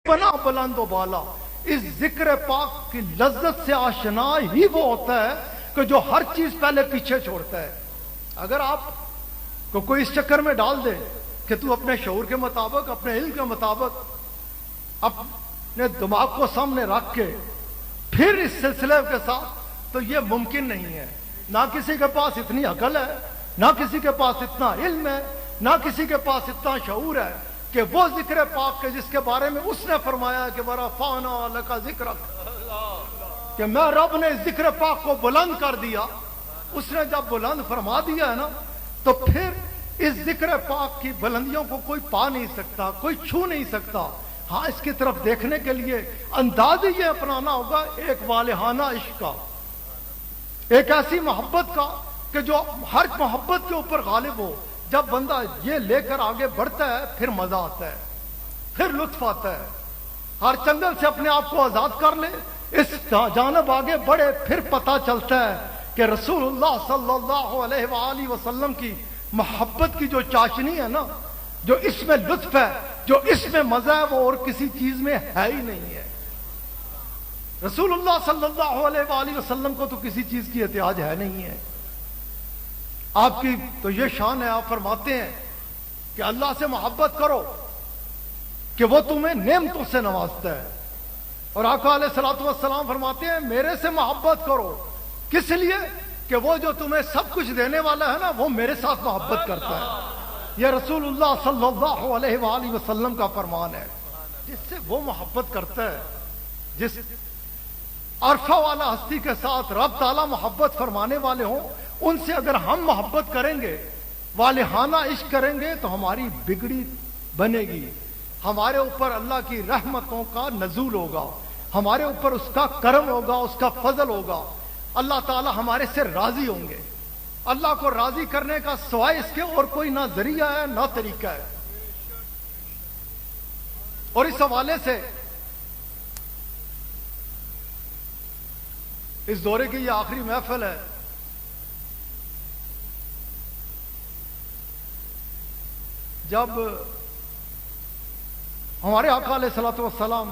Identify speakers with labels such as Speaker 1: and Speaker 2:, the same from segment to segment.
Speaker 1: बना बुलंद बाला। इस जिक्र पाक की लज्जत से आशना ही वो होता है कि जो हर चीज पहले पीछे छोड़ता है। अगर आप को कोई इस चक्कर में डाल दे कि तू अपने शऊर के मुताबिक, अपने इल्म के मुताबिक, अपने दिमाग को सामने रख के फिर इस सिलसिले के साथ, तो ये मुमकिन नहीं है। ना किसी के पास इतनी अकल है, ना किसी के पास इतना इल्म है, ना किसी के पास इतना शऊर है कि वो जिक्र पाक के जिसके बारे में उसने फरमाया कि बरा फाना लका जिक्र, कि मैं रब ने इस जिक्र पाक को बुलंद कर दिया। उसने जब बुलंद फरमा दिया है ना, तो फिर इस जिक्र पाक की बुलंदियों को कोई पा नहीं सकता, कोई छू नहीं सकता। हाँ, इसकी तरफ देखने के लिए अंदाज ये अपनाना होगा एक वालिहाना इश्क का, एक ऐसी मोहब्बत का कि जो हर मोहब्बत के ऊपर गालिब हो। जब बंदा ये लेकर आगे बढ़ता है फिर मजा आता है, फिर लुत्फ आता है। हर चंगल से अपने आप को आजाद कर ले, इस जानब आगे बढ़े, फिर पता चलता है कि रसूलुल्लाह सल्लल्लाहु अलैहि वसल्लम की मोहब्बत की जो चाशनी है ना, जो इसमें लुत्फ है, जो इसमें मजा है, वो और किसी चीज में है ही नहीं है। रसूलुल्लाह सल्लल्लाहु अलैहि वसल्लम को तो किसी चीज की एहतियाज है नहीं है। आपकी तो ये शान है, आप फरमाते हैं कि अल्लाह से मोहब्बत करो कि वो तुम्हें नेमतों से नवाजता है। और आका अलैहिस्सलातु वस्सलाम फरमाते हैं मेरे से मोहब्बत करो, किस लिए? कि वो जो तुम्हें सब कुछ देने वाला है ना, वो मेरे साथ मोहब्बत करता है। यह रसूलुल्लाह सल्लल्लाहु अलैहि वसल्लम का फरमान है। जिससे वो मोहब्बत करता है, जिस अरफा वाला हस्ती के साथ रब ताला मोहब्बत फरमाने वाले हों, उनसे अगर हम मोहब्बत करेंगे, वालिहाना इश्क करेंगे, तो हमारी बिगड़ी बनेगी। हमारे ऊपर अल्लाह की रहमतों का नजूल होगा, हमारे ऊपर उसका करम होगा, उसका फजल होगा। अल्लाह ताला हमारे से राजी होंगे। अल्लाह को राजी करने का सिवाय इसके और कोई ना जरिया है ना तरीका है। और इस हवाले से इस दौरे की यह आखिरी महफिल है। जब हमारे आका अलैहिस्सलातु वस्सलाम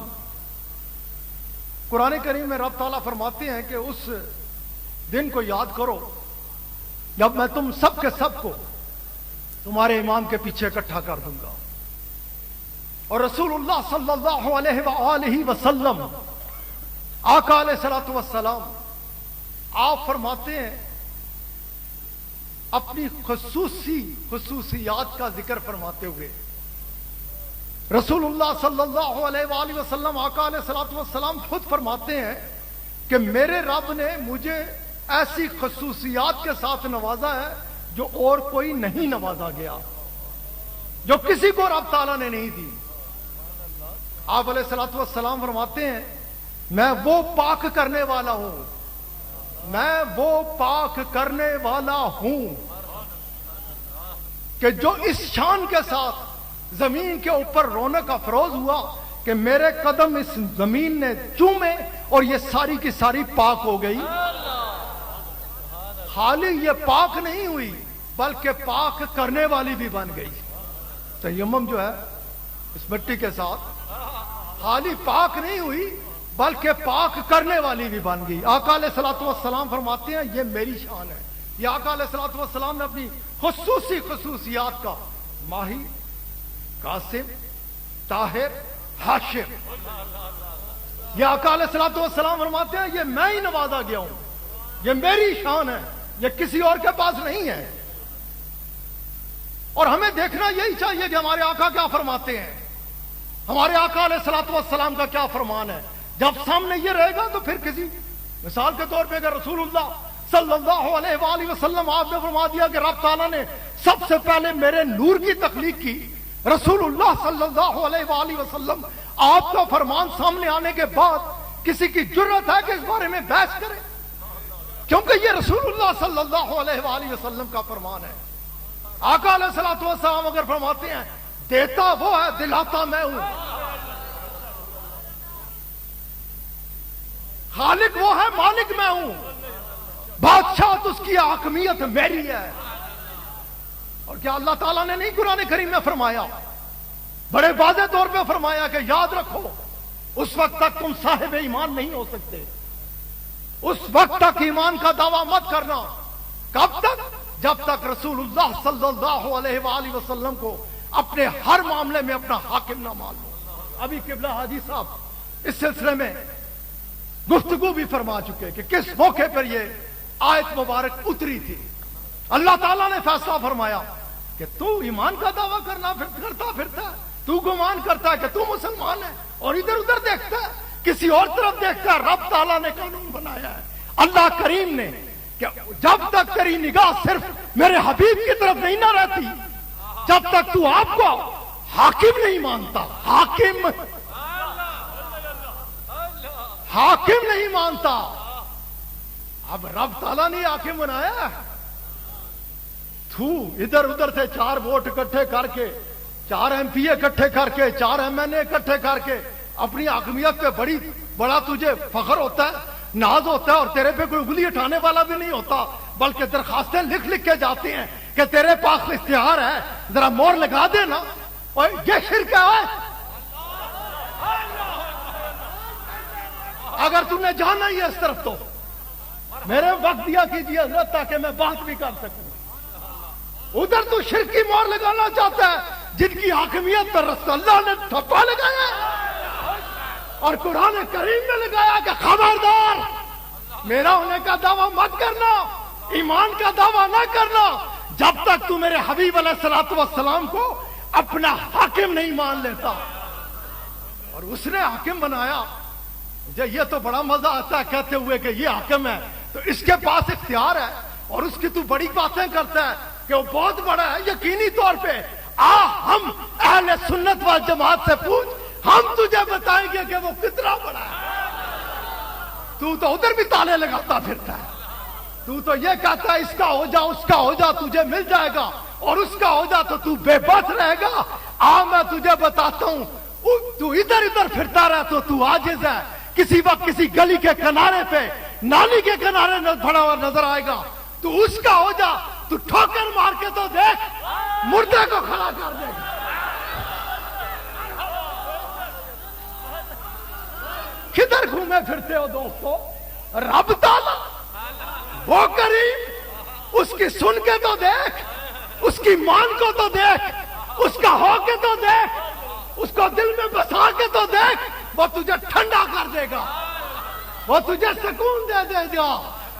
Speaker 1: कुरान करीम में रब ताला फरमाते हैं कि उस दिन को याद करो जब मैं तुम सब के सब को तुम्हारे इमाम के पीछे इकट्ठा कर दूंगा। और रसूलुल्लाह सल्लल्लाहु अलैहि वसल्लम आका अलैहिस्सलातु वस्सलाम आप फरमाते हैं अपनी खुसूसियात का जिक्र फरमाते हुए, रसूलुल्लाह सल्लल्लाहु अलैहि वसल्लम आका अलैहिस्सलातु वस्सलाम खुद फरमाते हैं कि मेरे रब ने मुझे ऐसी खुसूसियात के साथ नवाजा है जो और कोई नहीं नवाजा गया, जो किसी को रब ताला ने नहीं दी। आप अलैहिस्सलातु वस्सलाम फरमाते हैं मैं वो पाक करने वाला हूं, मैं वो पाक करने वाला हूं कि जो इस शान के साथ जमीन के ऊपर रौनक अफरोज हुआ कि मेरे कदम इस जमीन ने चूमे और ये सारी की सारी पाक हो गई। खाली ये पाक नहीं हुई बल्कि पाक करने वाली भी बन गई। तयम्मुम जो है इस मिट्टी के साथ खाली पाक नहीं हुई बल्कि पाक करने वाली भी बन गई। आका अलैहिस्सलातु वस्सलाम फरमाते हैं ये मेरी शान है। ये आका अलैहिस्सलातु वस्सलाम ने अपनी खुसूसियात का माही, कासिम, ताहिर, हाशिम, ये आका अलैहिस्सलातु वस्सलाम फरमाते हैं ये मैं ही नवाजा गया हूं, ये मेरी शान है, ये किसी और के पास नहीं है। और हमें देखना यही चाहिए कि हमारे आका क्या फरमाते हैं, हमारे आका अलैहिस्सलातु वस्सलाम का क्या फरमान है। जब सामने ये रहेगा तो फिर किसी मिसाल के तौर पे अगर रसूलुल्लाह सल्लल्लाहु अलैहि वसल्लम आपने फरमा दिया कि रब ताला ने सबसे पहले मेरे नूर की तख्लीक की, रसूलुल्लाह सल्लल्लाहु अलैहि वसल्लम आपका फरमान सामने आने के बाद किसी की जुर्रत है कि इस बारे में बहस करे? क्योंकि ये रसूलुल्लाह सल्लल्लाहु अलैहि वसल्लम का फरमान है। आका अलैहिस्सलातु वस्सलाम अगर फरमाते हैं देता वो है दिलाता मैं हूं, खालिक वो है मालिक मैं हूं, बादशाह तो उसकी हाकमियत मेरी है। और क्या अल्लाह ताला ने नहीं कुरान करीम में फरमाया बड़े वाज़ेह तौर पे फरमाया कि याद रखो उस वक्त तक तुम साहिब ईमान नहीं हो सकते, उस वक्त तक ईमान का दावा मत करना। कब तक? जब तक रसूलुल्लाह सल्लल्लाहु अलैहि वसल्लम को अपने हर मामले में अपना हाकिम ना मान लो। अभी किबला हाजी साहब इस सिलसिले में गुफ्तगू भी फरमा चुके कि किस मौके पर ये आयत मुबारक उतरी थी। अल्लाह ताला ने फैसला फरमाया कि तू ईमान का दावा करता फिरता है, तू गुमान करता है कि तू मुसलमान है और इधर उधर देखता है, किसी और तरफ देखता है। रब ताला ने कानून बनाया है, अल्लाह करीम ने, कि जब तक तेरी निगाह सिर्फ मेरे हबीब की तरफ नहीं ना रहती, जब तक तू आपको हाकिम नहीं मानता, हाकिम नहीं मानता। अब रब ताला ने हाकिम बनाया, तू इधर उधर से 4 वोट इकट्ठे करके, 4 MP इकट्ठे करके, 4 MNA इकट्ठे करके अपनी हाकिमियत पे बड़ा तुझे फख्र होता है, नाज होता है, और तेरे पे कोई उंगली उठाने वाला भी नहीं होता, बल्कि दरखास्तें लिख लिख के जाते हैं कि तेरे पास इख्तियार है, जरा मोहर लगा देना। और ये शिर्क है। अगर तुमने जाना ही है इस तरफ तो मेरे वक्त दिया कीजिए हजरत, ताकि मैं बात भी कर सकूं। उधर तो शिर्क की मोहर लगाना चाहता है, जिनकी हाकिमियत पर अल्लाह ने ठप्पा लगाया और कुरान करीम में लगाया कि खबरदार मेरा होने का दावा मत करना, ईमान का दावा ना करना, जब तक तू मेरे हबीब अलैहिस्सलातु वस्सलाम को अपना हाकिम नहीं मान लेता। और उसने हाकिम बनाया। मुझे ये तो बड़ा मजा आता है कहते हुए कि ये हाकिम है तो इसके पास इख्तियार है, और उसकी तू बड़ी बातें करता है कि वो बहुत बड़ा है। यकीनी तौर पे हम अहले सुन्नत व जमात से पूछ, हम तुझे बताएंगे कि वो कितना बड़ा है। तू तो उधर भी ताले लगाता फिरता है, तू तो ये कहता है इसका हो जा उसका हो जा तुझे मिल जाएगा, और उसका हो जा तो तू बेबस रहेगा। मैं तुझे बताता हूं, तू इधर इधर फिरता रहा तो तू आजिज है। किसी वक्त किसी गली के किनारे पे, नाली के किनारे खड़ा हुआ नजर आएगा, तू उसका हो जा, तू ठोकर मार के तो देख, मुर्दे को खड़ा कर देगा। किधर घूमे फिरते हो दोस्तों? रब ताला वो करीम, उसकी सुन के तो देख, उसकी मान को तो देख, उसका हो के तो देख, उसको दिल में बसा के तो देख। वो तुझे ठंडा कर देगा, वो तुझे सुकून दे देगा,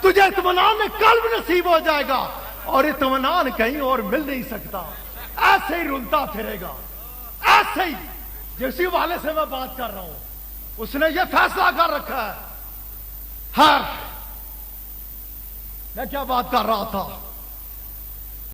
Speaker 1: तुझे इत्मीनान कल्ब नसीब हो जाएगा, और इत्मीनान कहीं और मिल नहीं सकता। ऐसे ही रुलता फिरेगा, ऐसे ही। जिस वाले से मैं बात कर रहा हूं उसने ये फैसला कर रखा है। मैं क्या बात कर रहा था?